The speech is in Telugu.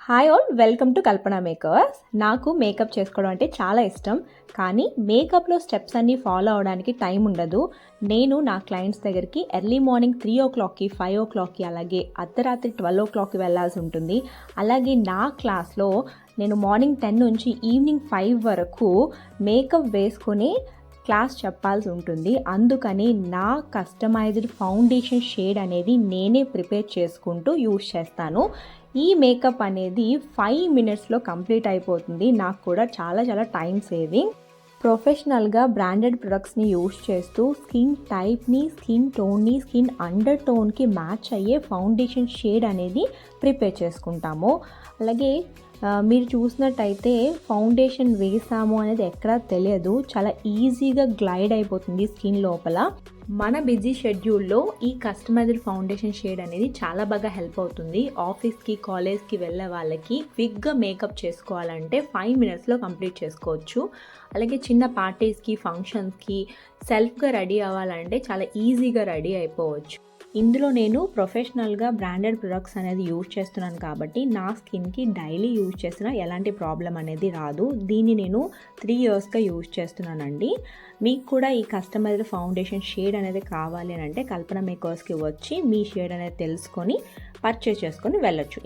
Hi all, welcome to Kalpana makers. నాకు మేకప్ చేసుకోవడం అంటే చాలా ఇష్టం, కానీ మేకప్లో స్టెప్స్ అన్నీ ఫాలో అవడానికి టైం ఉండదు. నేను నా క్లయింట్స్ దగ్గరికి ఎర్లీ మార్నింగ్ 3 o'clockకి 5 o'clockకి అలాగే అర్ధరాత్రి 12 o'clockకి వెళ్ళాల్సి ఉంటుంది. అలాగే నా క్లాస్లో నేను మార్నింగ్ 10 నుంచి ఈవినింగ్ 5 వరకు మేకప్ వేసుకొని క్లాస్ చెప్పాల్సి ఉంటుంది. అందుకని నా కస్టమైజ్డ్ ఫౌండేషన్ షేడ్ అనేది నేనే ప్రిపేర్ చేసుకుంటూ యూజ్ చేస్తాను. ఈ మేకప్ అనేది 5 minutesలో కంప్లీట్ అయిపోతుంది. నాకు కూడా చాలా టైం సేవింగ్. ప్రొఫెషనల్గా బ్రాండెడ్ ప్రొడక్ట్స్ని యూజ్ చేస్తూ స్కిన్ టైప్ని, స్కిన్ టోన్ని, స్కిన్ అండర్ టోన్కి మ్యాచ్ అయ్యే ఫౌండేషన్ షేడ్ అనేది ప్రిపేర్ చేసుకుంటాము. అలాగే మీరు చూసినట్టయితే ఫౌండేషన్ వేసాము అనేది ఎక్కడా తెలియదు, చాలా ఈజీగా గ్లైడ్ అయిపోతుంది స్కిన్ లోపల. మన బిజీ షెడ్యూల్లో ఈ కస్టమైజ్డ్ ఫౌండేషన్ షేడ్ అనేది చాలా బాగా హెల్ప్ అవుతుంది. ఆఫీస్కి, కాలేజ్కి వెళ్ళే వాళ్ళకి క్విక్గా మేకప్ చేసుకోవాలంటే 5 minutesలో కంప్లీట్ చేసుకోవచ్చు. అలాగే చిన్న పార్టీస్కి, ఫంక్షన్స్కి సెల్ఫ్గా రెడీ అవ్వాలంటే చాలా ఈజీగా రెడీ అయిపోవచ్చు. ఇందులో నేను ప్రొఫెషనల్గా బ్రాండెడ్ ప్రొడక్ట్స్ అనేది యూజ్ చేస్తున్నాను కాబట్టి నా స్కిన్కి డైలీ యూజ్ చేసినా ఎలాంటి ప్రాబ్లం అనేది రాదు. దీన్ని నేను 3 yearsగా యూజ్ చేస్తున్నానండి. మీకు కూడా ఈ కస్టమైజ్డ్ ఫౌండేషన్ షేడ్ అనేది కావాలి అని అంటే కల్పన మేకర్స్కి వచ్చి మీ షేడ్ అనేది తెలుసుకొని పర్చేస్ చేసుకొని వెళ్ళొచ్చు.